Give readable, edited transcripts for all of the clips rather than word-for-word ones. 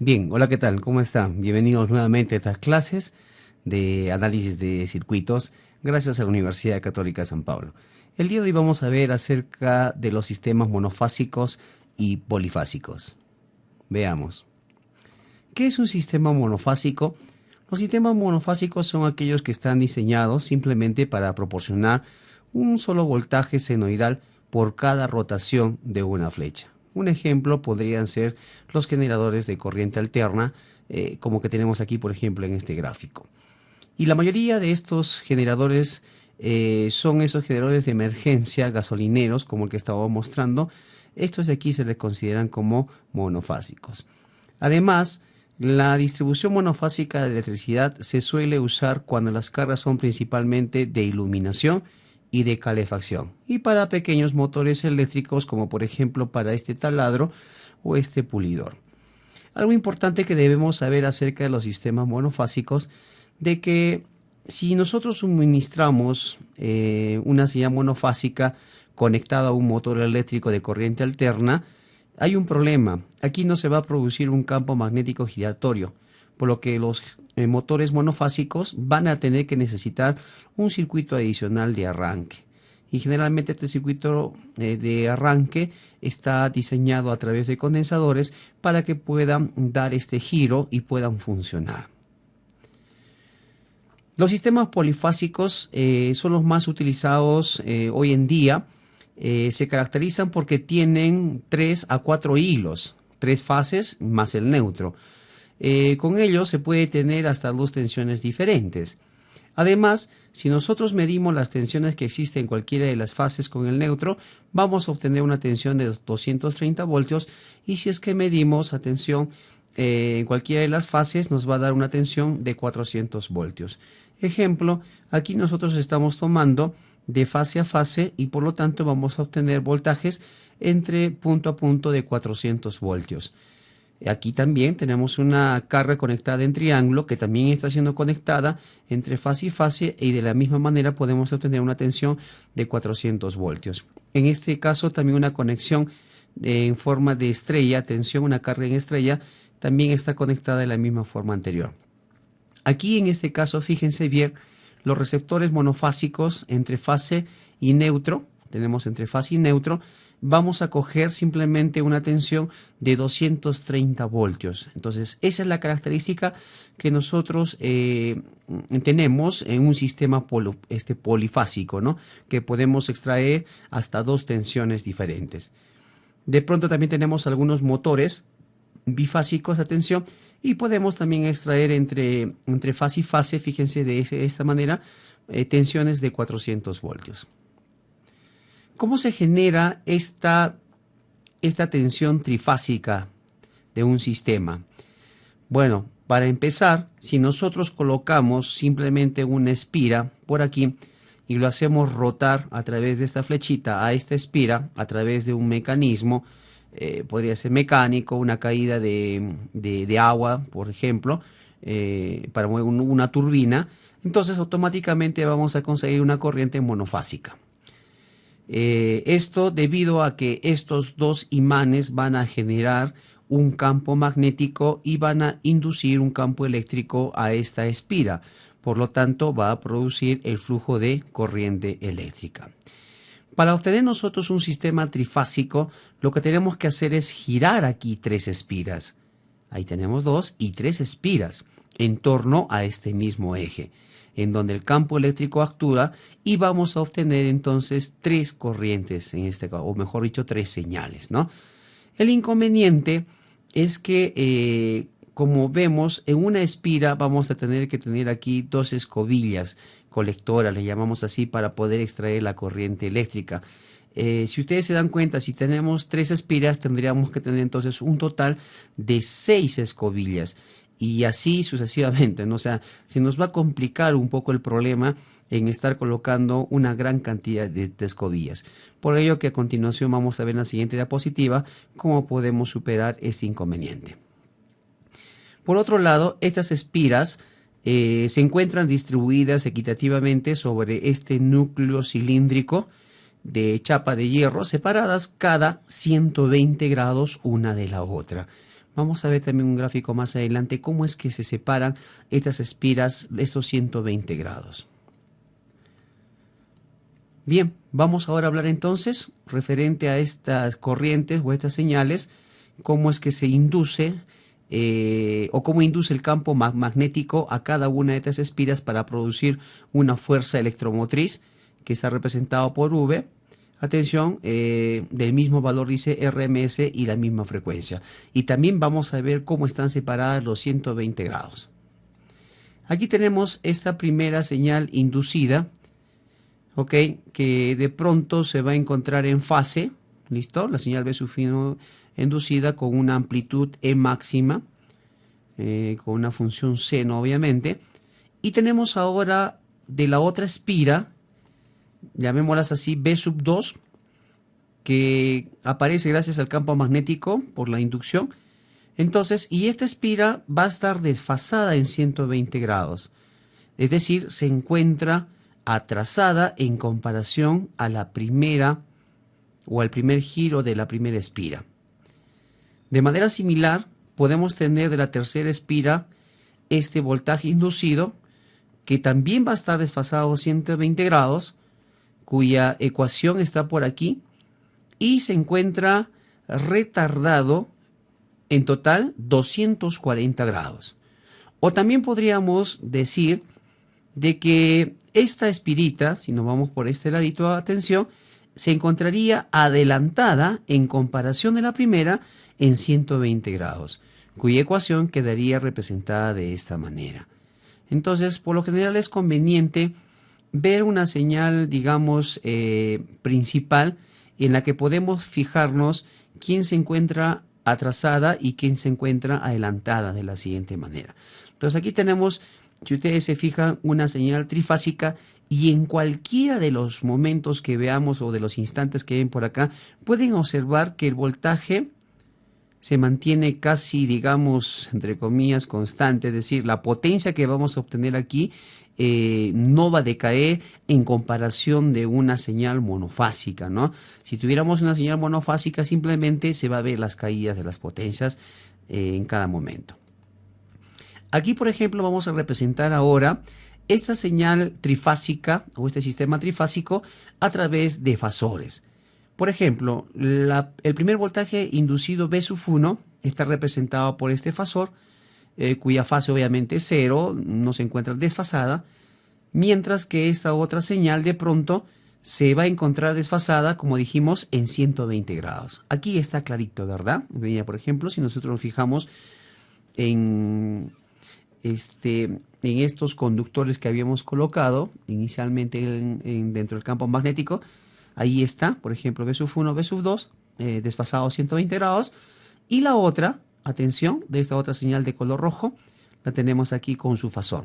Bien, hola, ¿qué tal? ¿Cómo están? Bienvenidos nuevamente a estas clases de análisis de circuitos gracias a la Universidad Católica de San Pablo. El día de hoy vamos a ver acerca de los sistemas monofásicos y polifásicos. Veamos. ¿Qué es un sistema monofásico? Los sistemas monofásicos son aquellos que están diseñados simplemente para proporcionar un solo voltaje senoidal por cada rotación de una flecha. Un ejemplo podrían ser los generadores de corriente alterna, como que tenemos aquí, por ejemplo, en este gráfico. Y la mayoría de estos generadores son esos generadores de emergencia gasolineros, como el que estaba mostrando. Estos de aquí se les consideran como monofásicos. Además, la distribución monofásica de electricidad se suele usar cuando las cargas son principalmente de iluminación y de calefacción, y para pequeños motores eléctricos, como por ejemplo para este taladro o este pulidor. Algo importante que debemos saber acerca de los sistemas monofásicos, de que si nosotros suministramos una señal monofásica conectada a un motor eléctrico de corriente alterna, hay un problema. Aquí no se va a producir un campo magnético giratorio, por lo que los motores monofásicos van a tener que necesitar un circuito adicional de arranque. Y generalmente este circuito de arranque está diseñado a través de condensadores para que puedan dar este giro y puedan funcionar. Los sistemas polifásicos son los más utilizados hoy en día. Se caracterizan porque tienen 3 a 4 hilos, 3 fases más el neutro. Con ellos se puede tener hasta 2 tensiones diferentes. Además, si nosotros medimos las tensiones que existen en cualquiera de las fases con el neutro, vamos a obtener una tensión de 230 voltios, y si es que medimos la tensión en cualquiera de las fases, nos va a dar una tensión de 400 voltios. Ejemplo, aquí nosotros estamos tomando de fase a fase y por lo tanto vamos a obtener voltajes entre punto a punto de 400 voltios. Aquí también tenemos una carga conectada en triángulo que también está siendo conectada entre fase y fase, y de la misma manera podemos obtener una tensión de 400 voltios. En este caso también una conexión en forma de estrella, tensión, una carga en estrella, también está conectada de la misma forma anterior. Aquí en este caso, fíjense bien, los receptores monofásicos entre fase y neutro, tenemos entre fase y neutro, vamos a coger simplemente una tensión de 230 voltios. Entonces, esa es la característica que nosotros tenemos en un sistema polifásico, ¿no? Que podemos extraer hasta 2 tensiones diferentes. De pronto también tenemos algunos motores bifásicos, atención, y podemos también extraer entre fase y fase, fíjense de esta manera, tensiones de 400 voltios. ¿Cómo se genera esta tensión trifásica de un sistema? Bueno, para empezar, si nosotros colocamos simplemente una espira por aquí y lo hacemos rotar a través de esta flechita a esta espira, a través de un mecanismo, podría ser mecánico, una caída de agua, por ejemplo, para mover una turbina, entonces automáticamente vamos a conseguir una corriente monofásica. Esto debido a que estos dos imanes van a generar un campo magnético y van a inducir un campo eléctrico a esta espira. Por lo tanto, va a producir el flujo de corriente eléctrica. Para obtener nosotros un sistema trifásico, lo que tenemos que hacer es girar aquí 3 espiras. Ahí tenemos 2 y 3 espiras en torno a este mismo eje, en donde el campo eléctrico actúa, y vamos a obtener entonces 3 corrientes, en este caso, o mejor dicho, 3 señales, ¿no? El inconveniente es que, como vemos, en una espira vamos a tener que tener aquí 2 escobillas colectoras, le llamamos así, para poder extraer la corriente eléctrica. Si ustedes se dan cuenta, si tenemos 3 espiras, tendríamos que tener entonces un total de 6 escobillas. Y así sucesivamente, ¿no? O sea, se nos va a complicar un poco el problema en estar colocando una gran cantidad de escobillas. Por ello que a continuación vamos a ver en la siguiente diapositiva cómo podemos superar este inconveniente. Por otro lado, estas espiras se encuentran distribuidas equitativamente sobre este núcleo cilíndrico de chapa de hierro, separadas cada 120 grados una de la otra. Vamos a ver también un gráfico más adelante cómo es que se separan estas espiras, estos 120 grados. Bien, vamos ahora a hablar entonces referente a estas corrientes o estas señales, cómo es que se induce o cómo induce el campo magnético a cada una de estas espiras para producir una fuerza electromotriz que está representado por V. Atención, del mismo valor dice RMS y la misma frecuencia. Y también vamos a ver cómo están separadas los 120 grados. Aquí tenemos esta primera señal inducida, ¿ok? Que de pronto se va a encontrar en fase, ¿listo? La señal B sufino inducida con una amplitud E máxima, con una función seno obviamente. Y tenemos ahora de la otra espira, llamémoslas así, B sub 2, que aparece gracias al campo magnético por la inducción. Entonces, y esta espira va a estar desfasada en 120 grados. Es decir, se encuentra atrasada en comparación a la primera o al primer giro de la primera espira. De manera similar, podemos tener de la tercera espira este voltaje inducido, que también va a estar desfasado a 120 grados, cuya ecuación está por aquí, y se encuentra retardado en total 240 grados. O también podríamos decir de que esta espirita, si nos vamos por este ladito, atención, se encontraría adelantada en comparación de la primera en 120 grados, cuya ecuación quedaría representada de esta manera. Entonces, por lo general es conveniente ver una señal, digamos, principal en la que podemos fijarnos quién se encuentra atrasada y quién se encuentra adelantada de la siguiente manera. Entonces aquí tenemos, si ustedes se fijan, una señal trifásica y en cualquiera de los momentos que veamos o de los instantes que ven por acá, pueden observar que el voltaje se mantiene casi, digamos, entre comillas, constante, es decir, la potencia que vamos a obtener aquí no va a decaer en comparación de una señal monofásica, ¿no? Si tuviéramos una señal monofásica, simplemente se va a ver las caídas de las potencias en cada momento. Aquí, por ejemplo, vamos a representar ahora esta señal trifásica o este sistema trifásico a través de fasores. Por ejemplo, el primer voltaje inducido B sub 1 está representado por este fasor, cuya fase obviamente es 0, no se encuentra desfasada, mientras que esta otra señal de pronto se va a encontrar desfasada, como dijimos, en 120 grados. Aquí está clarito, ¿verdad? Veía, por ejemplo, si nosotros nos fijamos en estos conductores que habíamos colocado inicialmente dentro del campo magnético, ahí está, por ejemplo, B sub 1, B sub 2, desfasado 120 grados, y la otra, atención, de esta otra señal de color rojo, la tenemos aquí con su fasor.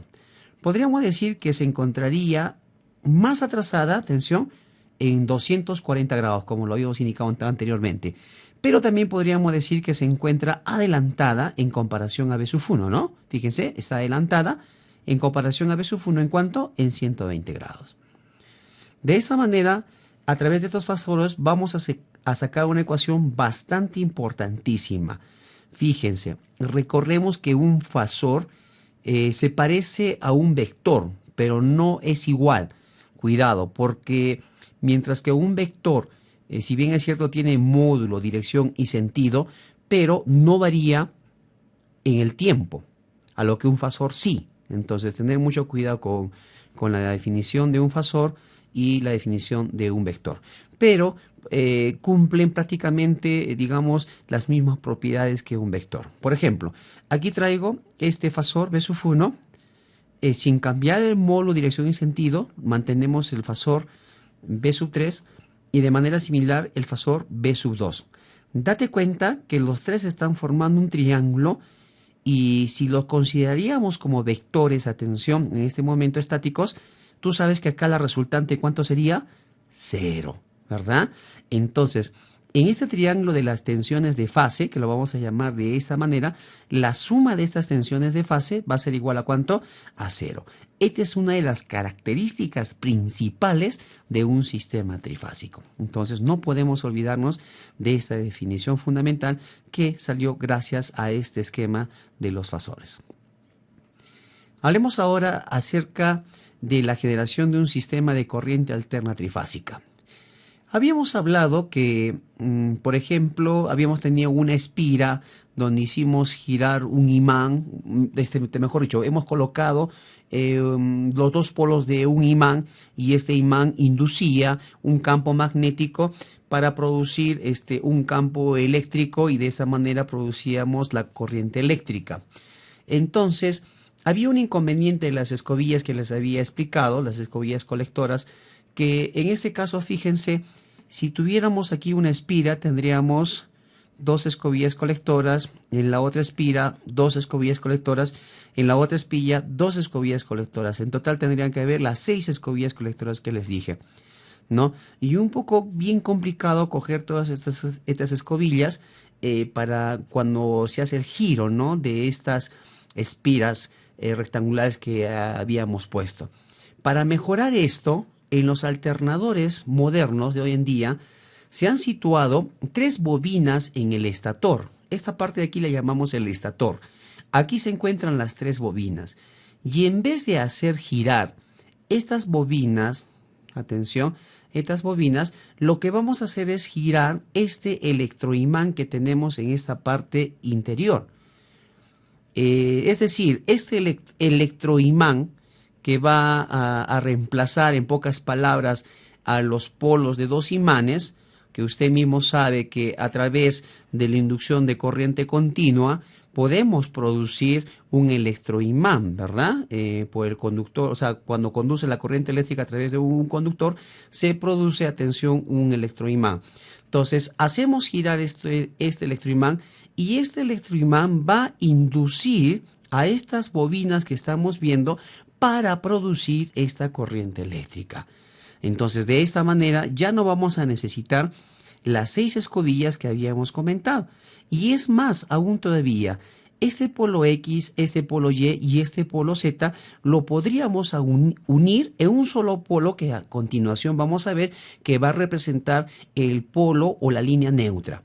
Podríamos decir que se encontraría más atrasada, atención, en 240 grados, como lo habíamos indicado anteriormente. Pero también podríamos decir que se encuentra adelantada en comparación a B sub 1, ¿no? Fíjense, está adelantada en comparación a B sub 1 en cuanto en 120 grados. De esta manera, a través de estos fasores vamos a sacar una ecuación bastante importantísima. Fíjense, recordemos que un fasor se parece a un vector, pero no es igual. Cuidado, porque mientras que un vector, si bien es cierto, tiene módulo, dirección y sentido, pero no varía en el tiempo, a lo que un fasor sí. Entonces, tener mucho cuidado con la definición de un fasor y la definición de un vector. Pero cumplen prácticamente, digamos, las mismas propiedades que un vector. Por ejemplo, aquí traigo este fasor B sub 1. Sin cambiar el módulo, dirección y sentido, mantenemos el fasor B sub 3 y de manera similar el fasor B sub 2. Date cuenta que los tres están formando un triángulo y si los consideraríamos como vectores, atención, en este momento estáticos, tú sabes que acá la resultante, ¿cuánto sería? 0, ¿verdad? Entonces, En este triángulo de las tensiones de fase, que lo vamos a llamar de esta manera, la suma de estas tensiones de fase va a ser igual a ¿cuánto? A cero. Esta es una de las características principales de un sistema trifásico. Entonces no podemos olvidarnos de esta definición fundamental que salió gracias a este esquema de los fasores. Hablemos ahora acerca de la generación de un sistema de corriente alterna trifásica. Habíamos hablado que, por ejemplo, habíamos tenido una espira donde hicimos girar un imán, mejor dicho, hemos colocado los dos polos de un imán y este imán inducía un campo magnético para producir un campo eléctrico y de esa manera producíamos la corriente eléctrica. Entonces, había un inconveniente de las escobillas que les había explicado, las escobillas colectoras, que en este caso, fíjense, si tuviéramos aquí una espira, tendríamos dos escobillas colectoras, en la otra espira, dos escobillas colectoras, en la otra espilla, dos escobillas colectoras. En total tendrían que haber las 6 escobillas colectoras que les dije, ¿no? Y un poco bien complicado coger todas estas escobillas para cuando se hace el giro, ¿no? De estas espiras rectangulares que habíamos puesto. Para mejorar esto, en los alternadores modernos de hoy en día se han situado 3 bobinas en el estator. Esta parte de aquí la llamamos el estator. Aquí se encuentran las 3 bobinas. Y en vez de hacer girar estas bobinas, atención, estas bobinas, lo que vamos a hacer es girar este electroimán que tenemos en esta parte interior. Es decir, este electroimán que va a reemplazar, en pocas palabras, a los polos de dos imanes, que usted mismo sabe que a través de la inducción de corriente continua podemos producir un electroimán, ¿verdad? Por el conductor, o sea, cuando conduce la corriente eléctrica a través de un conductor, se produce, atención, un electroimán. Entonces, hacemos girar este electroimán y este electroimán va a inducir a estas bobinas que estamos viendo para producir esta corriente eléctrica. Entonces, de esta manera ya no vamos a necesitar las 6 escobillas que habíamos comentado. Y es más, aún todavía, este polo X, este polo Y y este polo Z lo podríamos unir en un solo polo que a continuación vamos a ver que va a representar el polo o la línea neutra.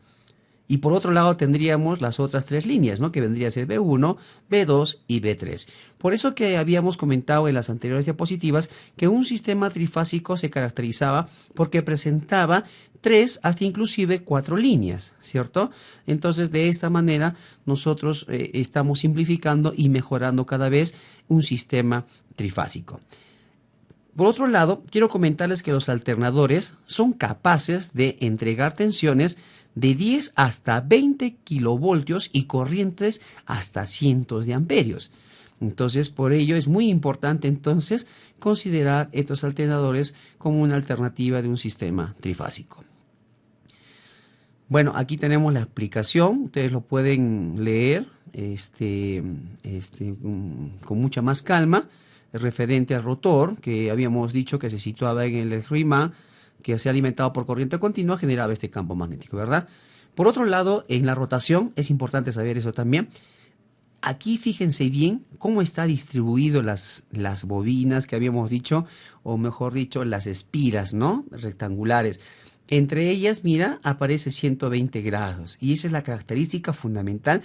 Y por otro lado tendríamos las otras 3 líneas, ¿no? Que vendría a ser B1, B2 y B3. Por eso que habíamos comentado en las anteriores diapositivas que un sistema trifásico se caracterizaba porque presentaba 3 hasta inclusive 4 líneas, ¿cierto? Entonces de esta manera nosotros estamos simplificando y mejorando cada vez un sistema trifásico. Por otro lado, quiero comentarles que los alternadores son capaces de entregar tensiones de 10 hasta 20 kilovoltios y corrientes hasta cientos de amperios. Entonces, por ello es muy importante entonces considerar estos alternadores como una alternativa de un sistema trifásico. Bueno, aquí tenemos la explicación, ustedes lo pueden leer con mucha más calma, referente al rotor, que habíamos dicho que se situaba en el electroimán, que se ha alimentado por corriente continua, generaba este campo magnético, ¿verdad? Por otro lado, en la rotación, es importante saber eso también. Aquí fíjense bien cómo está distribuido las bobinas que habíamos dicho, o mejor dicho, las espiras, ¿no? Rectangulares. Entre ellas, mira, aparece 120 grados. Y esa es la característica fundamental.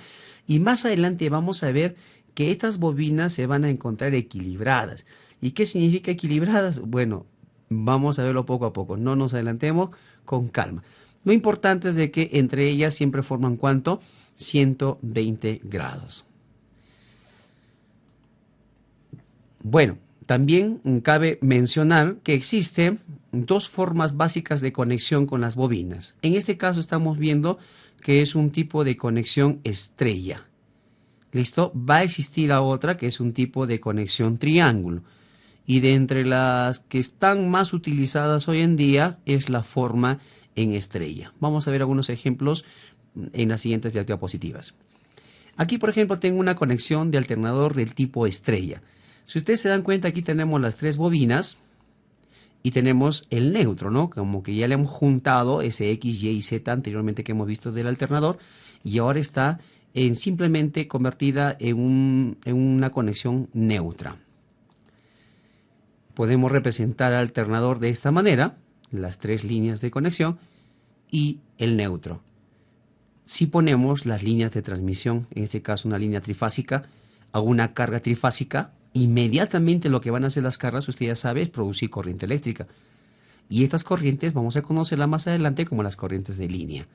Y más adelante vamos a ver que estas bobinas se van a encontrar equilibradas. ¿Y qué significa equilibradas? Bueno, vamos a verlo poco a poco. No nos adelantemos, con calma. Lo importante es de que entre ellas siempre forman ¿cuánto? 120 grados. Bueno, también cabe mencionar que existen 2 formas básicas de conexión con las bobinas. En este caso estamos viendo que es un tipo de conexión estrella. ¿Listo? Va a existir la otra que es un tipo de conexión triángulo. Y de entre las que están más utilizadas hoy en día es la forma en estrella. Vamos a ver algunos ejemplos en las siguientes diapositivas. Aquí, por ejemplo, tengo una conexión de alternador del tipo estrella. Si ustedes se dan cuenta, aquí tenemos las 3 bobinas y tenemos el neutro, ¿no? Como que ya le hemos juntado ese X, Y y Z anteriormente que hemos visto del alternador y ahora está simplemente convertida en una conexión neutra. Podemos representar al alternador de esta manera, las tres líneas de conexión y el neutro. Si ponemos las líneas de transmisión, en este caso una línea trifásica, a una carga trifásica, inmediatamente lo que van a hacer las cargas, usted ya sabe, es producir corriente eléctrica. Y estas corrientes vamos a conocerlas más adelante como las corrientes de línea.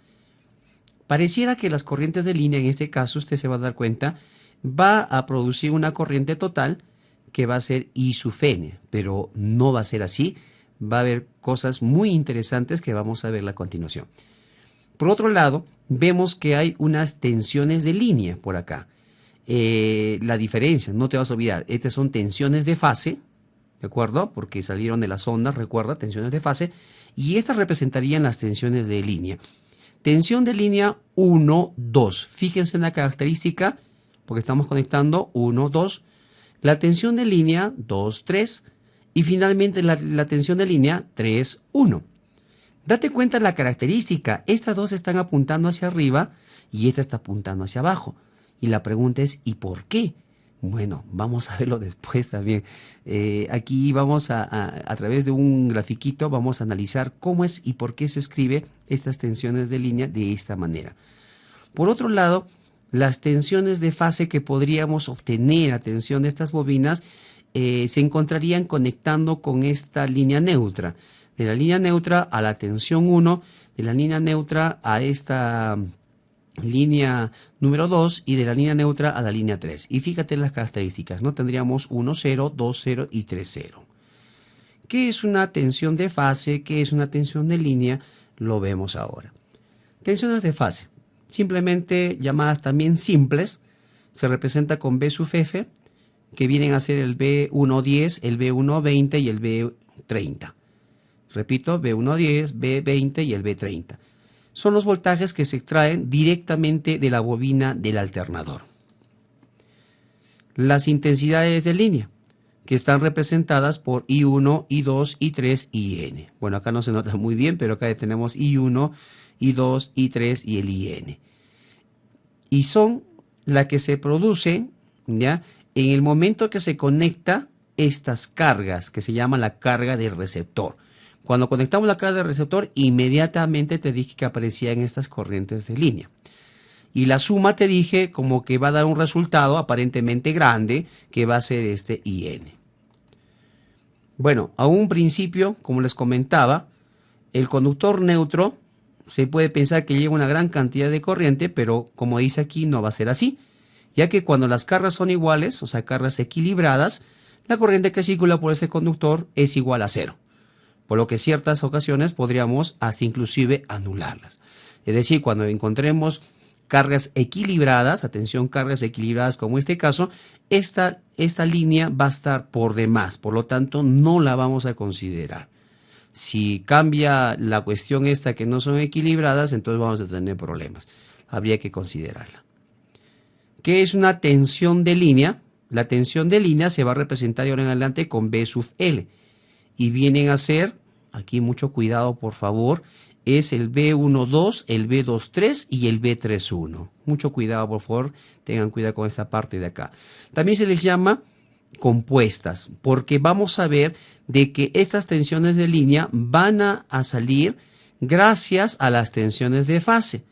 Pareciera que las corrientes de línea, en este caso, usted se va a dar cuenta, va a producir una corriente total que va a ser I sub n, pero no va a ser así. Va a haber cosas muy interesantes que vamos a ver a continuación. Por otro lado, vemos que hay unas tensiones de línea por acá. La diferencia, no te vas a olvidar, estas son tensiones de fase, ¿de acuerdo? Porque salieron de las ondas, recuerda, tensiones de fase, y estas representarían las tensiones de línea. Tensión de línea 1, 2. Fíjense en la característica, porque estamos conectando 1, 2. La tensión de línea 2, 3. Y finalmente la tensión de línea 3, 1. Date cuenta de la característica. Estas dos están apuntando hacia arriba y esta está apuntando hacia abajo. Y la pregunta es, ¿y por qué? Bueno, vamos a verlo después también. Aquí vamos a través de un grafiquito, vamos a analizar cómo es y por qué se escribe estas tensiones de línea de esta manera. Por otro lado, las tensiones de fase que podríamos obtener a tensión de estas bobinas se encontrarían conectando con esta línea neutra. De la línea neutra a la tensión 1, de la línea neutra a esta línea número 2 y de la línea neutra a la línea 3. Y fíjate en las características, ¿no? Tendríamos 1, 0, 2, 0 y 3, 0. ¿Qué es una tensión de fase? ¿Qué es una tensión de línea? Lo vemos ahora. Tensiones de fase, simplemente llamadas también simples, se representa con B sub F, que vienen a ser el B110, el B120 y el B30. Repito, B110, B20 y el B30. Son los voltajes que se extraen directamente de la bobina del alternador. Las intensidades de línea, que están representadas por I1, I2, I3 y IN. Bueno, acá no se nota muy bien, pero acá tenemos I1, I2, I3 y el IN. Y son las que se producen, ¿ya?, en el momento que se conecta estas cargas, que se llama la carga del receptor. Cuando conectamos la carga del receptor, inmediatamente te dije que aparecían estas corrientes de línea. Y la suma te dije como que va a dar un resultado aparentemente grande, que va a ser este IN. Bueno, a un principio, como les comentaba, el conductor neutro se puede pensar que lleva una gran cantidad de corriente, pero como dice aquí, no va a ser así, ya que cuando las cargas son iguales, o sea, cargas equilibradas, la corriente que circula por este conductor es igual a 0. Por lo que en ciertas ocasiones podríamos hasta inclusive anularlas. Es decir, cuando encontremos cargas equilibradas, atención, cargas equilibradas como este caso, esta línea va a estar por demás, por lo tanto no la vamos a considerar. Si cambia la cuestión esta que no son equilibradas, entonces vamos a tener problemas. Habría que considerarla. ¿Qué es una tensión de línea? La tensión de línea se va a representar de ahora en adelante con B sub L. Y vienen a ser, aquí mucho cuidado por favor, es el B12, el B23 y el B31. Mucho cuidado por favor, tengan cuidado con esta parte de acá. También se les llama compuestas, porque vamos a ver de que estas tensiones de línea van a salir gracias a las tensiones de fase.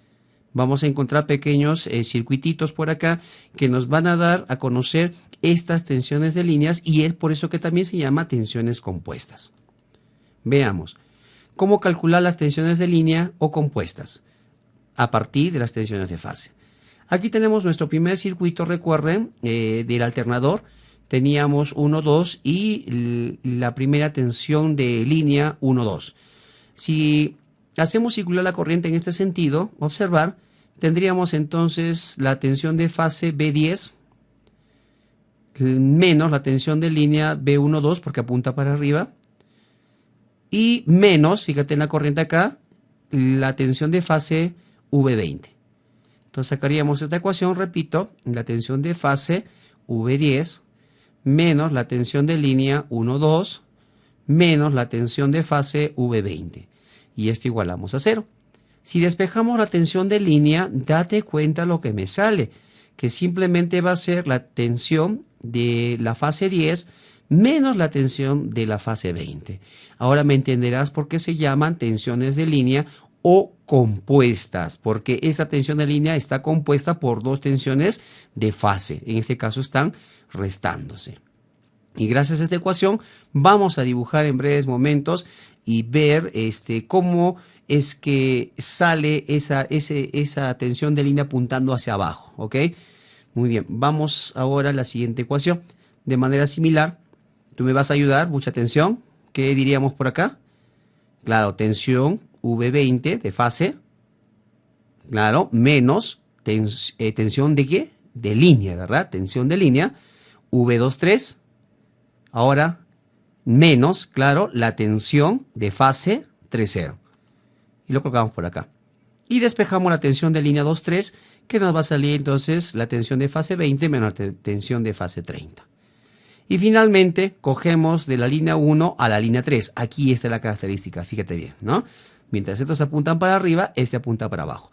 Vamos a encontrar pequeños circuititos por acá que nos van a dar a conocer estas tensiones de líneas y es por eso que también se llama tensiones compuestas. Veamos, ¿cómo calcular las tensiones de línea o compuestas? A partir de las tensiones de fase. Aquí tenemos nuestro primer circuito, recuerden, del alternador. Teníamos 1, 2 y la primera tensión de línea 1, 2. Si hacemos circular la corriente en este sentido, observar, tendríamos entonces la tensión de fase B10 menos la tensión de línea B12 porque apunta para arriba y menos, fíjate en la corriente acá, la tensión de fase V20. Entonces sacaríamos esta ecuación, repito, la tensión de fase V10 menos la tensión de línea 1, 2 menos la tensión de fase V20. Y esto igualamos a 0. Si despejamos la tensión de línea, date cuenta lo que me sale, que simplemente va a ser la tensión de la fase 10 menos la tensión de la fase 20. Ahora me entenderás por qué se llaman tensiones de línea o compuestas, porque esa tensión de línea está compuesta por dos tensiones de fase. En este caso están restándose. Y gracias a esta ecuación vamos a dibujar en breves momentos y ver cómo es que sale esa tensión de línea apuntando hacia abajo, ¿ok? Muy bien, vamos ahora a la siguiente ecuación. De manera similar, tú me vas a ayudar, mucha atención. ¿Qué diríamos por acá? Claro, tensión V20 de fase, claro, menos tensión de ¿qué? De línea, ¿verdad? Tensión de línea, V23. Ahora, menos, claro, la tensión de fase 3,0. Y lo colocamos por acá. Y despejamos la tensión de línea 2,3, que nos va a salir entonces la tensión de fase 20 menos la tensión de fase 30. Y finalmente, cogemos de la línea 1 a la línea 3. Aquí está la característica, fíjate bien, ¿no? Mientras estos apuntan para arriba, este apunta para abajo.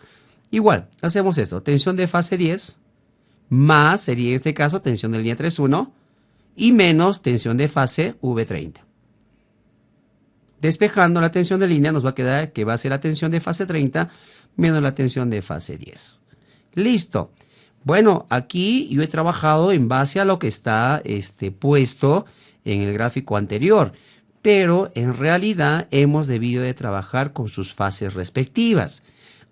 Igual, hacemos esto. Tensión de fase 10 más, sería en este caso, tensión de línea 3,1 y menos tensión de fase V30. Despejando la tensión de línea nos va a quedar que va a ser la tensión de fase 30 menos la tensión de fase 10. Listo. Bueno, aquí yo he trabajado en base a lo que está puesto en el gráfico anterior, pero en realidad hemos debido de trabajar con sus fases respectivas.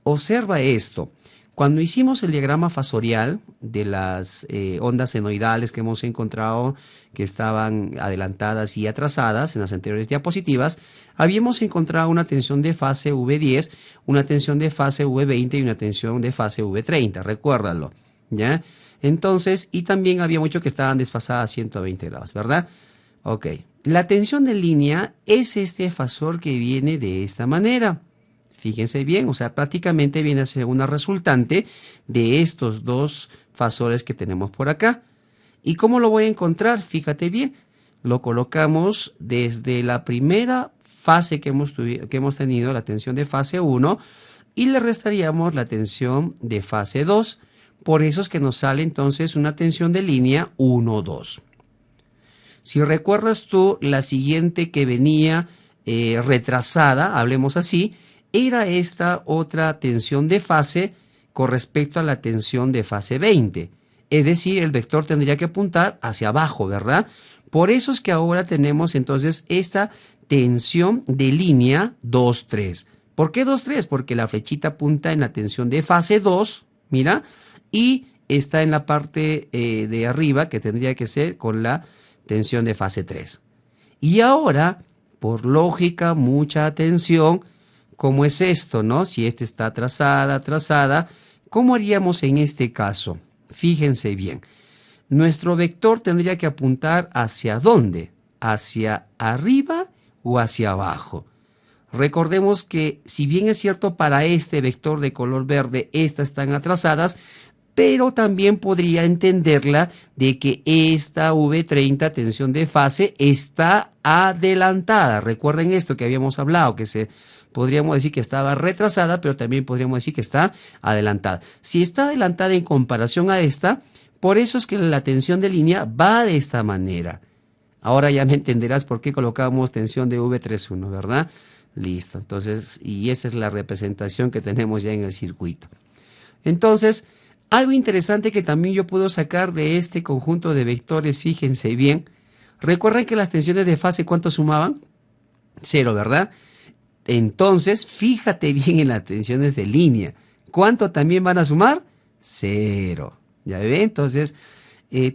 Observa esto. Cuando hicimos el diagrama fasorial de las ondas senoidales que hemos encontrado que estaban adelantadas y atrasadas en las anteriores diapositivas, habíamos encontrado una tensión de fase V10, una tensión de fase V20 y una tensión de fase V30, recuérdalo, ¿ya? Entonces, y también había mucho que estaban desfasadas a 120 grados, ¿verdad? Ok, la tensión de línea es este fasor que viene de esta manera. Fíjense bien, o sea, prácticamente viene a ser una resultante de estos dos fasores que tenemos por acá. ¿Y cómo lo voy a encontrar? Fíjate bien, lo colocamos desde la primera fase que hemos tenido, la tensión de fase 1, y le restaríamos la tensión de fase 2. Por eso es que nos sale entonces una tensión de línea 1, 2. Si recuerdas tú, la siguiente que venía retrasada, hablemos así, era esta otra tensión de fase con respecto a la tensión de fase 20. Es decir, el vector tendría que apuntar hacia abajo, ¿verdad? Por eso es que ahora tenemos entonces esta tensión de línea 2, 3. ¿Por qué 2, 3? Porque la flechita apunta en la tensión de fase 2, mira, y está en la parte de arriba, que tendría que ser con la tensión de fase 3. Y ahora, por lógica, mucha atención, ¿cómo es esto, no? Si esta está atrasada, ¿cómo haríamos en este caso? Fíjense bien. Nuestro vector tendría que apuntar ¿hacia dónde? ¿Hacia arriba o hacia abajo? Recordemos que, si bien es cierto para este vector de color verde, estas están atrasadas, pero también podría entenderla de que esta V30 tensión de fase está adelantada. Recuerden esto que habíamos hablado, que podríamos decir que estaba retrasada, pero también podríamos decir que está adelantada. Si está adelantada en comparación a esta, por eso es que la tensión de línea va de esta manera. Ahora ya me entenderás por qué colocamos tensión de V31, ¿verdad? Listo, entonces, y esa es la representación que tenemos ya en el circuito. Entonces, algo interesante que también yo puedo sacar de este conjunto de vectores, fíjense bien. ¿Recuerdan que las tensiones de fase cuánto sumaban? 0, ¿verdad? Entonces, fíjate bien en las tensiones de línea. ¿Cuánto también van a sumar? 0. ¿Ya ven? Entonces,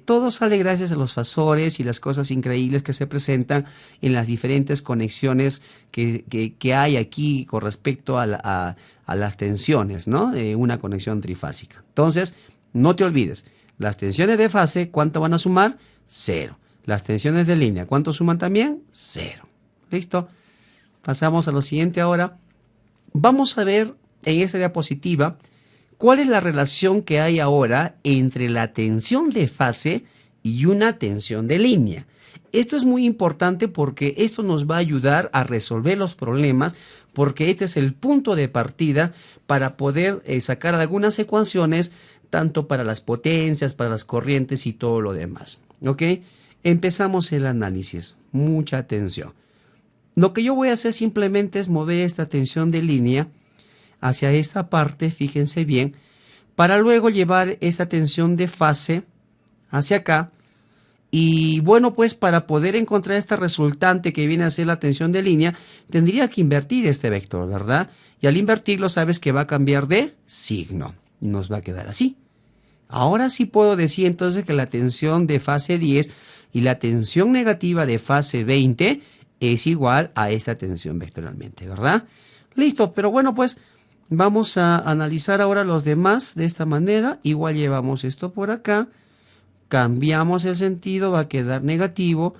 todo sale gracias a los fasores y las cosas increíbles que se presentan en las diferentes conexiones que hay aquí con respecto a las tensiones, ¿no? De una conexión trifásica. Entonces, no te olvides, las tensiones de fase, ¿cuánto van a sumar? 0. Las tensiones de línea, ¿cuánto suman también? 0. ¿Listo? Pasamos a lo siguiente ahora. Vamos a ver en esta diapositiva cuál es la relación que hay ahora entre la tensión de fase y una tensión de línea. Esto es muy importante porque esto nos va a ayudar a resolver los problemas, porque este es el punto de partida para poder sacar algunas ecuaciones, tanto para las potencias, para las corrientes y todo lo demás. ¿Ok? Empezamos el análisis. Mucha atención. Lo que yo voy a hacer simplemente es mover esta tensión de línea hacia esta parte, fíjense bien, para luego llevar esta tensión de fase hacia acá. Y bueno, pues para poder encontrar esta resultante que viene a ser la tensión de línea, tendría que invertir este vector, ¿verdad? Y al invertirlo sabes que va a cambiar de signo. Nos va a quedar así. Ahora sí puedo decir entonces que la tensión de fase 10 y la tensión negativa de fase 20 es igual a esta tensión vectorialmente, ¿verdad? Listo, pero bueno, pues vamos a analizar ahora los demás de esta manera. Igual llevamos esto por acá, cambiamos el sentido, va a quedar negativo.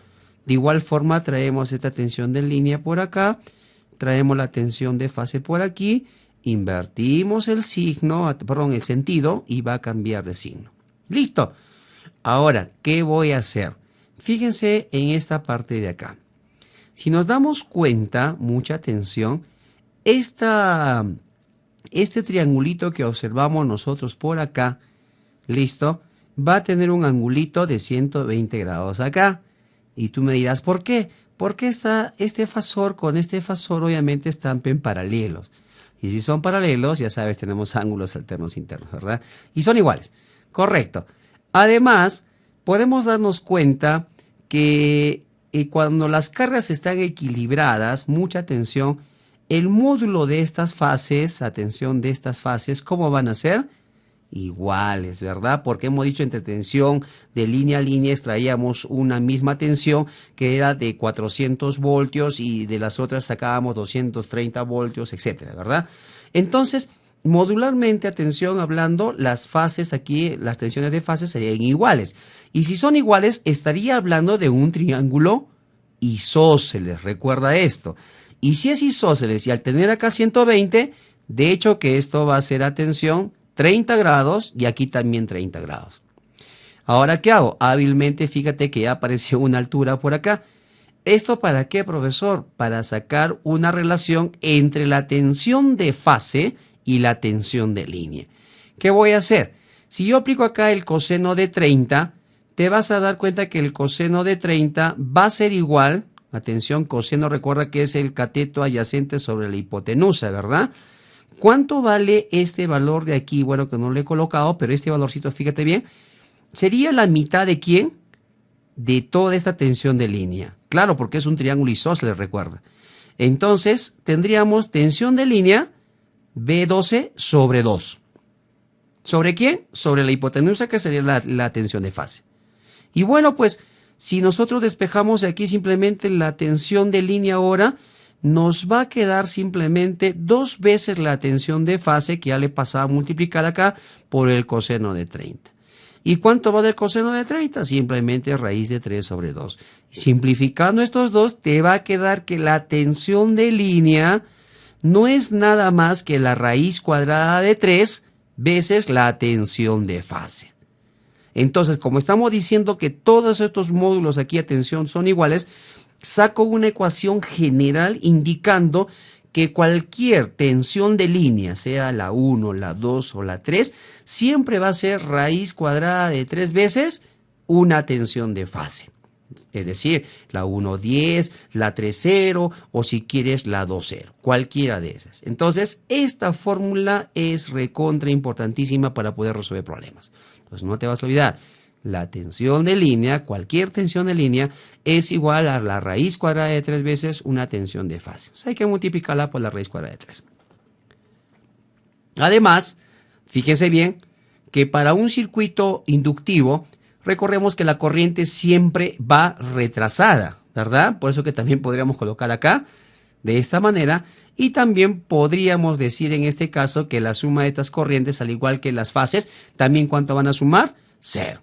De igual forma traemos esta tensión de línea por acá, traemos la tensión de fase por aquí, invertimos el signo, perdón, el sentido y va a cambiar de signo. Listo. Ahora, ¿qué voy a hacer? Fíjense en esta parte de acá. Si nos damos cuenta, mucha atención, este triangulito que observamos nosotros por acá, listo, va a tener un angulito de 120 grados acá. Y tú me dirás, ¿por qué? Porque este fasor con este fasor obviamente están en paralelos. Y si son paralelos, ya sabes, tenemos ángulos alternos internos, ¿verdad? Y son iguales. Correcto. Además, podemos darnos cuenta que cuando las cargas están equilibradas, mucha atención, el módulo de estas fases, atención de estas fases, ¿cómo van a ser? Iguales, ¿verdad? Porque hemos dicho entre tensión de línea a línea extraíamos una misma tensión que era de 400 voltios y de las otras sacábamos 230 voltios, etcétera, ¿verdad? Entonces, modularmente, atención, hablando, las fases aquí, las tensiones de fase serían iguales. Y si son iguales, estaría hablando de un triángulo isósceles, recuerda esto. Y si es isósceles y al tener acá 120, de hecho que esto va a ser, atención, 30 grados y aquí también 30 grados. Ahora, ¿qué hago? Hábilmente, fíjate que ya apareció una altura por acá. ¿Esto para qué, profesor? Para sacar una relación entre la tensión de fase y la tensión de línea. ¿Qué voy a hacer? Si yo aplico acá el coseno de 30, te vas a dar cuenta que el coseno de 30 va a ser igual, atención, coseno recuerda que es el cateto adyacente sobre la hipotenusa, ¿verdad? ¿Cuánto vale este valor de aquí? Bueno, que no lo he colocado, pero este valorcito, fíjate bien, sería la mitad de ¿quién? De toda esta tensión de línea. Claro, porque es un triángulo isósceles, recuerda. Entonces, tendríamos tensión de línea B12 sobre 2. ¿Sobre quién? Sobre la hipotenusa, que sería la tensión de fase. Y bueno, pues, si nosotros despejamos de aquí simplemente la tensión de línea ahora, nos va a quedar simplemente 2 veces la tensión de fase, que ya le pasaba a multiplicar acá, por el coseno de 30. ¿Y cuánto va del coseno de 30? Simplemente raíz de 3 sobre 2. Simplificando estos dos, te va a quedar que la tensión de línea no es nada más que la raíz cuadrada de 3 veces la tensión de fase. Entonces, como estamos diciendo que todos estos módulos aquí, atención, son iguales, saco una ecuación general indicando que cualquier tensión de línea, sea la 1, la 2 o la 3, siempre va a ser raíz cuadrada de 3 veces una tensión de fase. Es decir, la 1,10, la 3,0 o si quieres la 2,0, cualquiera de esas. Entonces, esta fórmula es recontra importantísima para poder resolver problemas. Entonces, no te vas a olvidar. La tensión de línea, cualquier tensión de línea, es igual a la raíz cuadrada de 3 veces una tensión de fase. O sea, hay que multiplicarla por la raíz cuadrada de 3. Además, fíjense bien que para un circuito inductivo, recordemos que la corriente siempre va retrasada, ¿verdad? Por eso que también podríamos colocar acá de esta manera. Y también podríamos decir en este caso que la suma de estas corrientes, al igual que las fases, también ¿cuánto van a sumar? 0.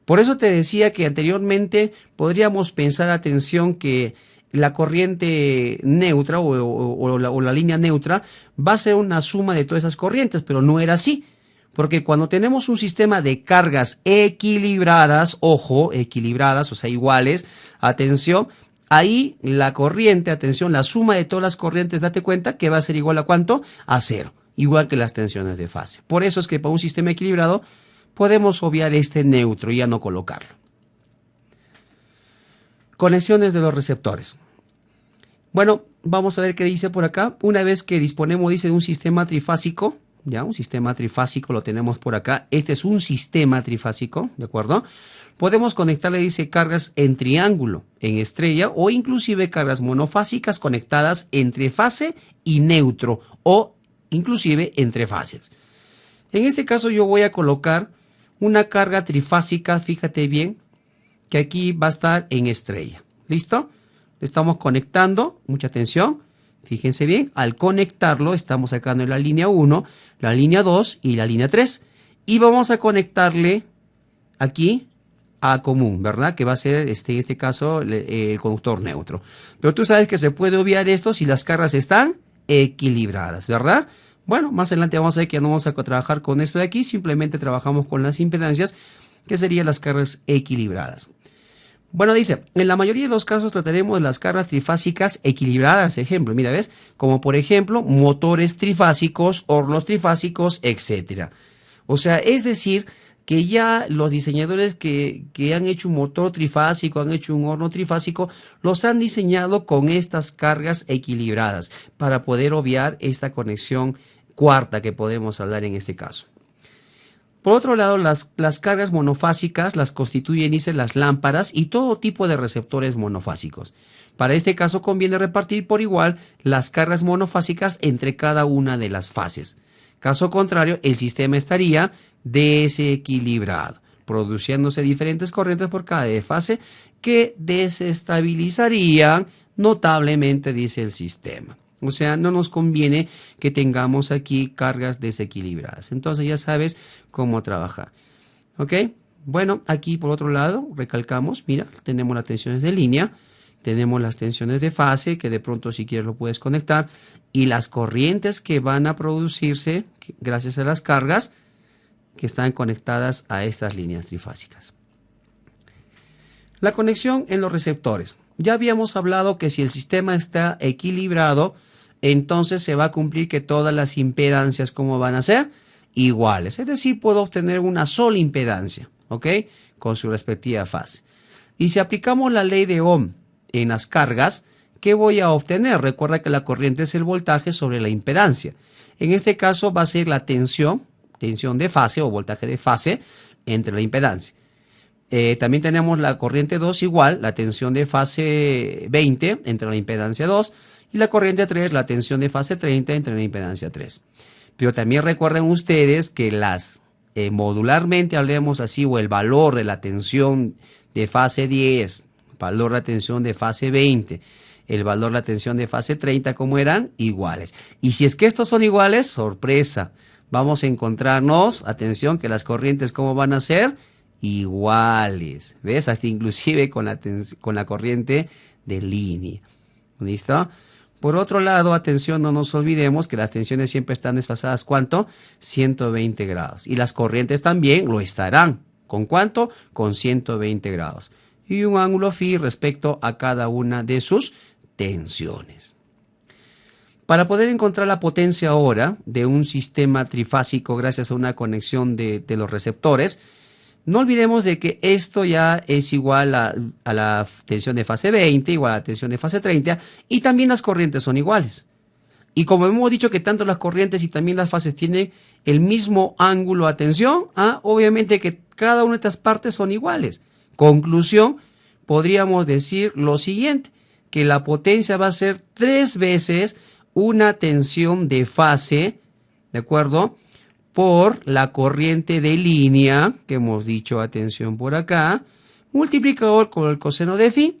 Por eso te decía que anteriormente podríamos pensar, atención, que la corriente neutra o la línea neutra va a ser una suma de todas esas corrientes, pero no era así, Porque cuando tenemos un sistema de cargas equilibradas, ojo, equilibradas, o sea, iguales, atención, ahí la corriente, atención, la suma de todas las corrientes, date cuenta que va a ser igual a ¿cuánto? A cero, igual que las tensiones de fase. Por eso es que para un sistema equilibrado podemos obviar este neutro y ya no colocarlo. Conexiones de los receptores. Bueno, vamos a ver qué dice por acá. Una vez que disponemos, dice, de un sistema trifásico, ya, un sistema trifásico lo tenemos por acá. Este es un sistema trifásico, ¿de acuerdo? Podemos conectarle, dice, cargas en triángulo, en estrella, o inclusive cargas monofásicas conectadas entre fase y neutro, o inclusive entre fases. En este caso yo voy a colocar una carga trifásica, fíjate bien, que aquí va a estar en estrella. ¿Listo? Estamos conectando, mucha atención, fíjense bien, al conectarlo estamos sacando la línea 1, la línea 2 y la línea 3. Y vamos a conectarle aquí a común, ¿verdad? Que va a ser, en este caso, el conductor neutro. Pero tú sabes que se puede obviar esto si las cargas están equilibradas, ¿verdad? Bueno, más adelante vamos a ver que ya no vamos a trabajar con esto de aquí, simplemente trabajamos con las impedancias, que serían las cargas equilibradas. Bueno, dice, en la mayoría de los casos trataremos de las cargas trifásicas equilibradas, ejemplo, mira, ¿ves? Como por ejemplo, motores trifásicos, hornos trifásicos, etcétera. O sea, es decir, que ya los diseñadores que han hecho un motor trifásico, han hecho un horno trifásico, los han diseñado con estas cargas equilibradas para poder obviar esta conexión cuarta que podemos hablar en este caso. Por otro lado, las cargas monofásicas las constituyen, dice, las lámparas y todo tipo de receptores monofásicos. Para este caso conviene repartir por igual las cargas monofásicas entre cada una de las fases. Caso contrario, el sistema estaría desequilibrado, produciéndose diferentes corrientes por cada fase que desestabilizarían notablemente, dice el sistema. O sea, no nos conviene que tengamos aquí cargas desequilibradas. Entonces ya sabes cómo trabajar. ¿Ok? Bueno, aquí por otro lado, recalcamos, mira, tenemos las tensiones de línea, tenemos las tensiones de fase, que de pronto si quieres lo puedes conectar, y las corrientes que van a producirse gracias a las cargas que están conectadas a estas líneas trifásicas. La conexión en los receptores. Ya habíamos hablado que si el sistema está equilibrado, entonces se va a cumplir que todas las impedancias, ¿cómo van a ser? Iguales. Es decir, puedo obtener una sola impedancia, ¿ok? Con su respectiva fase. Y si aplicamos la ley de Ohm en las cargas, ¿qué voy a obtener? Recuerda que la corriente es el voltaje sobre la impedancia. En este caso va a ser la tensión de fase o voltaje de fase entre la impedancia. También tenemos la corriente 2 igual, la tensión de fase 20 entre la impedancia 2 y la corriente 3, la tensión de fase 30 entre la impedancia 3. Pero también recuerden ustedes que modularmente hablemos así, o el valor de la tensión de fase 10, valor de la tensión de fase 20, el valor de la tensión de fase 30, como eran iguales. Y si es que estos son iguales, sorpresa, vamos a encontrarnos, atención, que las corrientes, ¿cómo van a ser? Iguales, ¿ves? Hasta inclusive con la corriente de línea. ¿Listo? Por otro lado, atención, no nos olvidemos que las tensiones siempre están desfasadas, ¿cuánto? 120 grados. Y las corrientes también lo estarán. ¿Con cuánto? Con 120 grados. Y un ángulo phi respecto a cada una de sus tensiones. Para poder encontrar la potencia ahora de un sistema trifásico gracias a una conexión de los receptores, no olvidemos de que esto ya es igual a la tensión de fase 20, igual a la tensión de fase 30, y también las corrientes son iguales. Y como hemos dicho que tanto las corrientes y también las fases tienen el mismo ángulo de tensión, obviamente que cada una de estas partes son iguales. Conclusión, podríamos decir lo siguiente, que la potencia va a ser 3 veces una tensión de fase, ¿de acuerdo?, por la corriente de línea, que hemos dicho, atención por acá, multiplicador con el coseno de phi.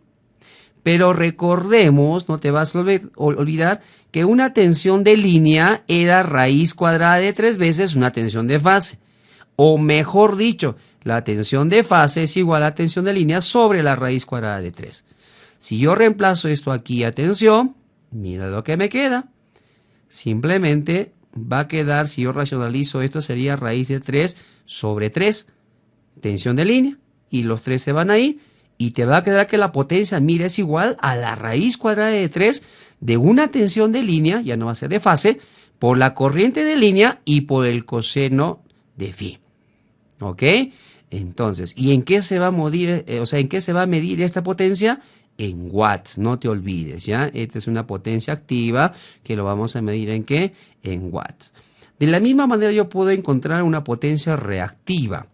Pero recordemos, no te vas a olvidar, que una tensión de línea era raíz cuadrada de 3 veces una tensión de fase. O mejor dicho, la tensión de fase es igual a la tensión de línea sobre la raíz cuadrada de 3. Si yo reemplazo esto aquí, atención, mira lo que me queda. Simplemente va a quedar, si yo racionalizo esto, sería raíz de 3 sobre 3, tensión de línea, y los 3 se van a ir, y te va a quedar que la potencia, mira, es igual a la raíz cuadrada de 3 de una tensión de línea, ya no va a ser de fase, por la corriente de línea y por el coseno de phi. ¿Ok? Entonces, ¿y en qué se va a medir, en qué se va a medir esta potencia? En watts, no te olvides, ¿ya? Esta es una potencia activa que lo vamos a medir ¿en qué? En watts. De la misma manera yo puedo encontrar una potencia reactiva.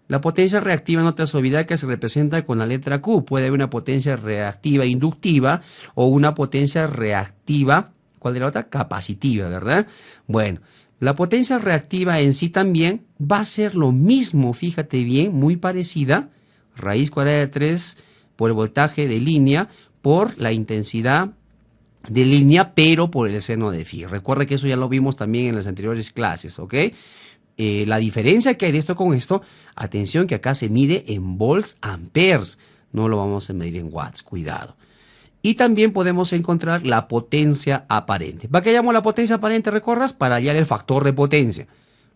La potencia reactiva no te has olvidado que se representa con la letra Q. Puede haber una potencia reactiva inductiva o una potencia reactiva, ¿cuál de la otra? Capacitiva, ¿verdad? Bueno, la potencia reactiva en sí también va a ser lo mismo, fíjate bien, muy parecida, raíz cuadrada de 3 por el voltaje de línea por la intensidad de línea, pero por el seno de phi. Recuerda que eso ya lo vimos también en las anteriores clases, ¿ok? La diferencia que hay de esto con esto, atención que acá se mide en volts amperes, no lo vamos a medir en watts, cuidado. Y también podemos encontrar la potencia aparente. ¿Para qué llamo la potencia aparente, recuerdas? Para hallar el factor de potencia.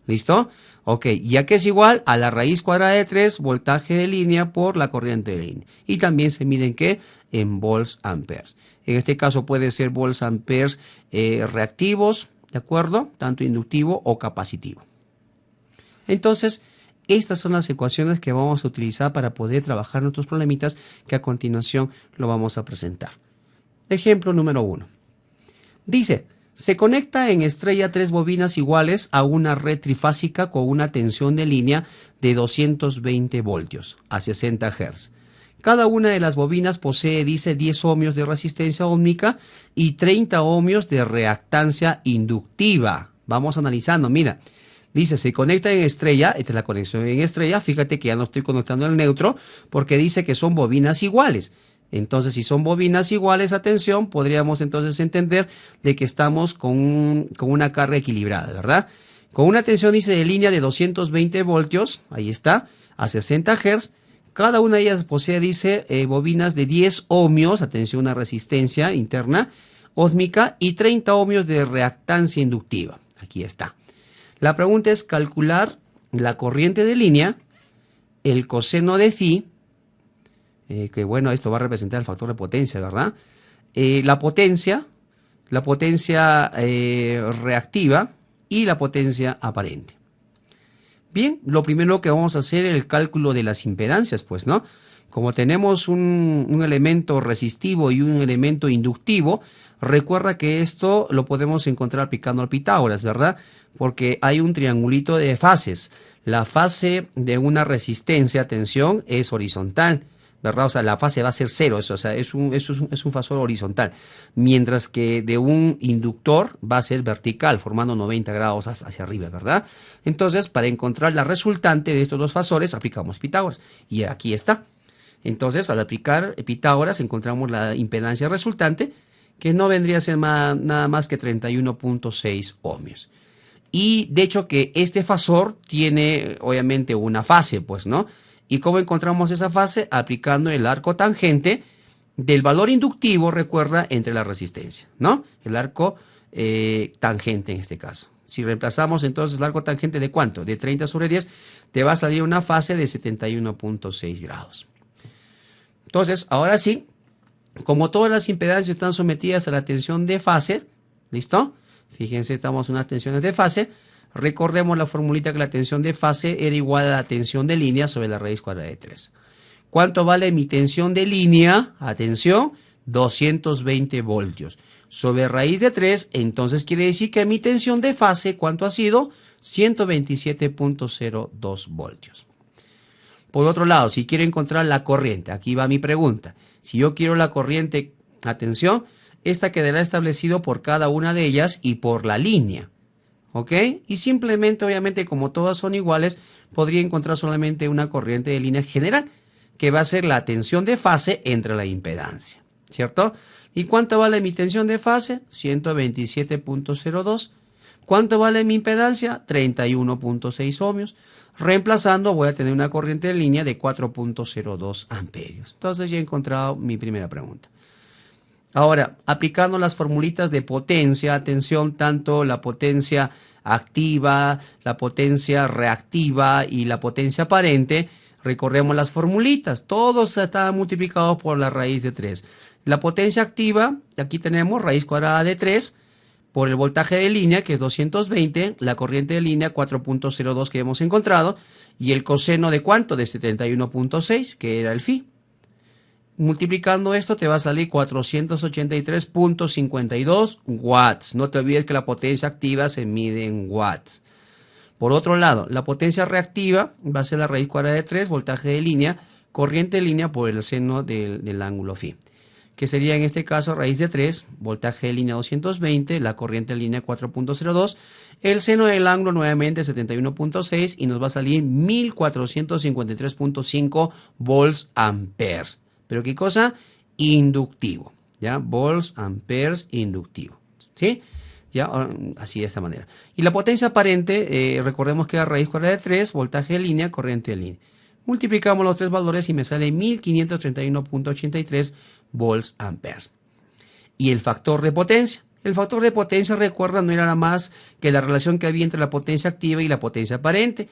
¿Listo? Ok, ya que es igual a la raíz cuadrada de 3, voltaje de línea por la corriente de línea. Y también se mide en ¿qué? En volts amperes. En este caso puede ser volts amperes reactivos, ¿de acuerdo? Tanto inductivo o capacitivo. Entonces, estas son las ecuaciones que vamos a utilizar para poder trabajar nuestros problemitas que a continuación lo vamos a presentar. Ejemplo número 1. Dice, se conecta en estrella 3 bobinas iguales a una red trifásica con una tensión de línea de 220 voltios a 60 Hz. Cada una de las bobinas posee, dice, 10 ohmios de resistencia óhmica y 30 ohmios de reactancia inductiva. Vamos analizando, mira. Dice, se conecta en estrella, esta es la conexión en estrella, fíjate que ya no estoy conectando el neutro porque dice que son bobinas iguales. Entonces, si son bobinas iguales a tensión, podríamos entonces entender de que estamos con una carga equilibrada, ¿verdad? Con una tensión, dice, de línea de 220 voltios, ahí está, a 60 Hz. Cada una de ellas posee, dice, bobinas de 10 ohmios, atención, una resistencia interna ósmica y 30 ohmios de reactancia inductiva. Aquí está. La pregunta es calcular la corriente de línea, el coseno de phi, que bueno, esto va a representar el factor de potencia, ¿verdad? La potencia reactiva y la potencia aparente. Bien, lo primero que vamos a hacer es el cálculo de las impedancias, pues, ¿no? Como tenemos un elemento resistivo y un elemento inductivo, recuerda que esto lo podemos encontrar aplicando al Pitágoras, ¿verdad? Porque hay un triangulito de fases. La fase de una resistencia, tensión, es horizontal, ¿verdad? O sea, la fase va a ser cero, eso, o sea, es un fasor horizontal. Mientras que de un inductor va a ser vertical, formando 90 grados hacia arriba, ¿verdad? Entonces, para encontrar la resultante de estos dos fasores, aplicamos Pitágoras. Y aquí está. Entonces, al aplicar Pitágoras, encontramos la impedancia resultante, que no vendría a ser nada más que 31.6 ohmios. Y de hecho que este fasor tiene obviamente una fase, pues, ¿no? ¿Y cómo encontramos esa fase? Aplicando el arco tangente del valor inductivo, recuerda, entre la resistencia, ¿no? El arco tangente en este caso. Si reemplazamos entonces el arco tangente de ¿cuánto? De 30 sobre 10, te va a salir una fase de 71.6 grados. Entonces, ahora sí, como todas las impedancias están sometidas a la tensión de fase, ¿listo? Fíjense, estamos en unas tensiones de fase. Recordemos la formulita que la tensión de fase era igual a la tensión de línea sobre la raíz cuadrada de 3. ¿Cuánto vale mi tensión de línea? Atención, 220 voltios. Sobre raíz de 3, entonces quiere decir que mi tensión de fase, ¿cuánto ha sido? 127.02 voltios. Por otro lado, si quiero encontrar la corriente, aquí va mi pregunta. Si yo quiero la corriente, atención, esta quedará establecido por cada una de ellas y por la línea. ¿Ok? Y simplemente, obviamente, como todas son iguales, podría encontrar solamente una corriente de línea general, que va a ser la tensión de fase entre la impedancia. ¿Cierto? ¿Y cuánto vale mi tensión de fase? 127.02. ¿Cuánto vale mi impedancia? 31.6 ohmios. Reemplazando voy a tener una corriente de línea de 4.02 amperios. Entonces ya he encontrado mi primera pregunta. Ahora, aplicando las formulitas de potencia, atención, tanto la potencia activa, la potencia reactiva y la potencia aparente, recordemos las formulitas, todos están multiplicados por la raíz de 3. La potencia activa, aquí tenemos raíz cuadrada de 3, por el voltaje de línea, que es 220, la corriente de línea 4.02 que hemos encontrado, y el coseno de ¿cuánto? De 71.6, que era el phi. Multiplicando esto te va a salir 483.52 watts. No te olvides que la potencia activa se mide en watts. Por otro lado, la potencia reactiva va a ser la raíz cuadrada de 3, voltaje de línea, corriente de línea por el seno del ángulo phi, que sería en este caso raíz de 3, voltaje de línea 220, la corriente de línea 4.02, el seno del ángulo nuevamente 71.6 y nos va a salir 1453.5 volts amperes. ¿Pero qué cosa? Inductivo, ¿ya? Volts amperes inductivo, ¿sí? ¿Ya? Así de esta manera. Y la potencia aparente, recordemos que es raíz cuadrada de 3, voltaje de línea, corriente de línea. Multiplicamos los tres valores y me sale 1531.83 volts amperes. Y el factor de potencia. El factor de potencia, recuerda, no era nada más que la relación que había entre la potencia activa y la potencia aparente.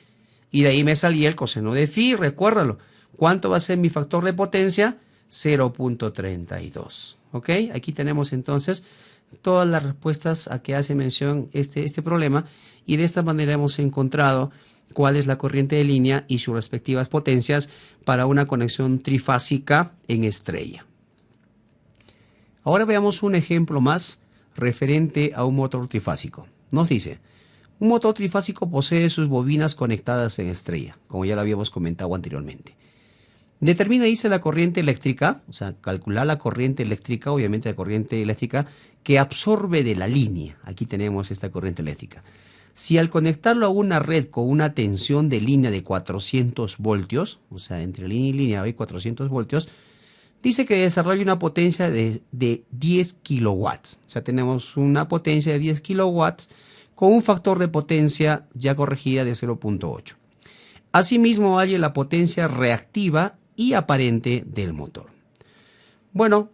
Y de ahí me salía el coseno de phi, recuérdalo. ¿Cuánto va a ser mi factor de potencia? 0.32. ¿Ok? Aquí tenemos entonces todas las respuestas a que hace mención este problema, y de esta manera hemos encontrado cuál es la corriente de línea y sus respectivas potencias para una conexión trifásica en estrella. Ahora veamos un ejemplo más referente a un motor trifásico. Nos dice, un motor trifásico posee sus bobinas conectadas en estrella, como ya lo habíamos comentado anteriormente. Determina, dice, la corriente eléctrica, o sea, calcular la corriente eléctrica, obviamente la corriente eléctrica que absorbe de la línea. Aquí tenemos esta corriente eléctrica. Si al conectarlo a una red con una tensión de línea de 400 voltios, o sea, entre línea y línea hay 400 voltios, dice que desarrolla una potencia de 10 kilowatts. O sea, tenemos una potencia de 10 kilowatts con un factor de potencia ya corregida de 0.8. Asimismo, hay la potencia reactiva y aparente del motor. Bueno,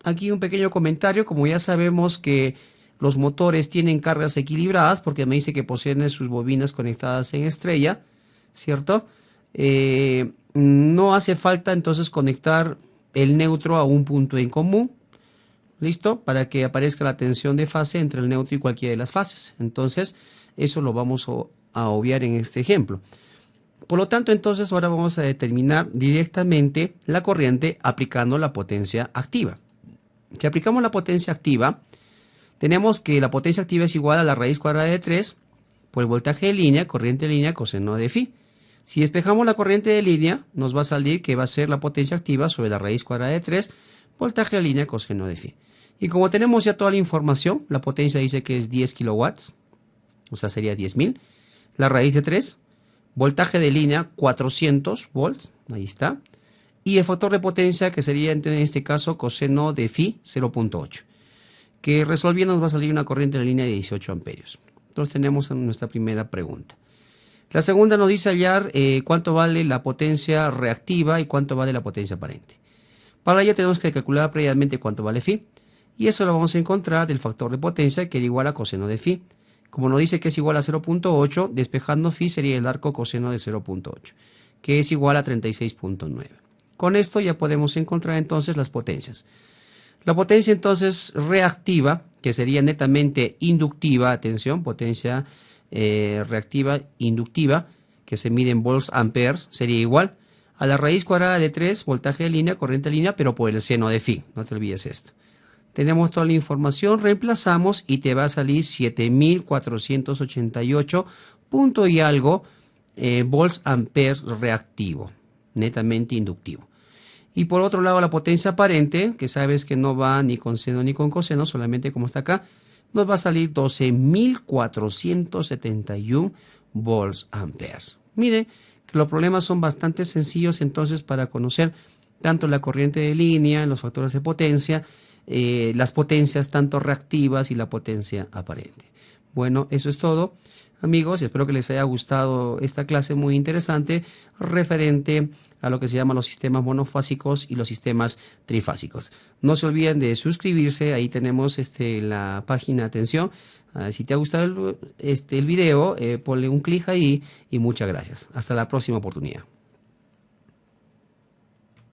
aquí un pequeño comentario. Como ya sabemos que los motores tienen cargas equilibradas, porque me dice que poseen sus bobinas conectadas en estrella, ¿cierto? No hace falta entonces conectar el neutro a un punto en común, ¿listo? Para que aparezca la tensión de fase entre el neutro y cualquiera de las fases. Entonces, eso lo vamos a obviar en este ejemplo. Por lo tanto, entonces, ahora vamos a determinar directamente la corriente aplicando la potencia activa. Si aplicamos la potencia activa, tenemos que la potencia activa es igual a la raíz cuadrada de 3 por el voltaje de línea, corriente de línea, coseno de phi. Si despejamos la corriente de línea, nos va a salir que va a ser la potencia activa sobre la raíz cuadrada de 3, voltaje de línea, coseno de phi. Y como tenemos ya toda la información, la potencia dice que es 10 kilowatts, o sea, sería 10.000. La raíz de 3, voltaje de línea 400 volts, ahí está. Y el factor de potencia, que sería en este caso coseno de phi 0.8, que resolviendo nos va a salir una corriente de línea de 18 amperios. Entonces tenemos nuestra primera pregunta. La segunda nos dice hallar cuánto vale la potencia reactiva y cuánto vale la potencia aparente. Para ello tenemos que calcular previamente cuánto vale phi, y eso lo vamos a encontrar del factor de potencia, que era igual a coseno de phi. Como nos dice que es igual a 0.8, despejando phi sería el arco coseno de 0.8, que es igual a 36.9. Con esto ya podemos encontrar entonces las potencias. La potencia entonces reactiva, que sería netamente inductiva, atención, potencia reactiva inductiva, que se mide en volts amperes, sería igual a la raíz cuadrada de 3, voltaje de línea, corriente de línea, pero por el seno de phi, no te olvides esto. Tenemos toda la información, reemplazamos y te va a salir 7.488 punto y algo volts amperes reactivo, netamente inductivo. Y por otro lado, la potencia aparente, que sabes que no va ni con seno ni con coseno, solamente como está acá, nos va a salir 12.471 volts amperes. Mire que los problemas son bastante sencillos entonces para conocer tanto la corriente de línea, los factores de potencia, las potencias tanto reactivas y la potencia aparente. Bueno, eso es todo. Amigos, espero que les haya gustado esta clase muy interesante referente a lo que se llaman los sistemas monofásicos y los sistemas trifásicos. No se olviden de suscribirse, ahí tenemos la página, atención. Si te ha gustado el video, ponle un clic ahí y muchas gracias. Hasta la próxima oportunidad.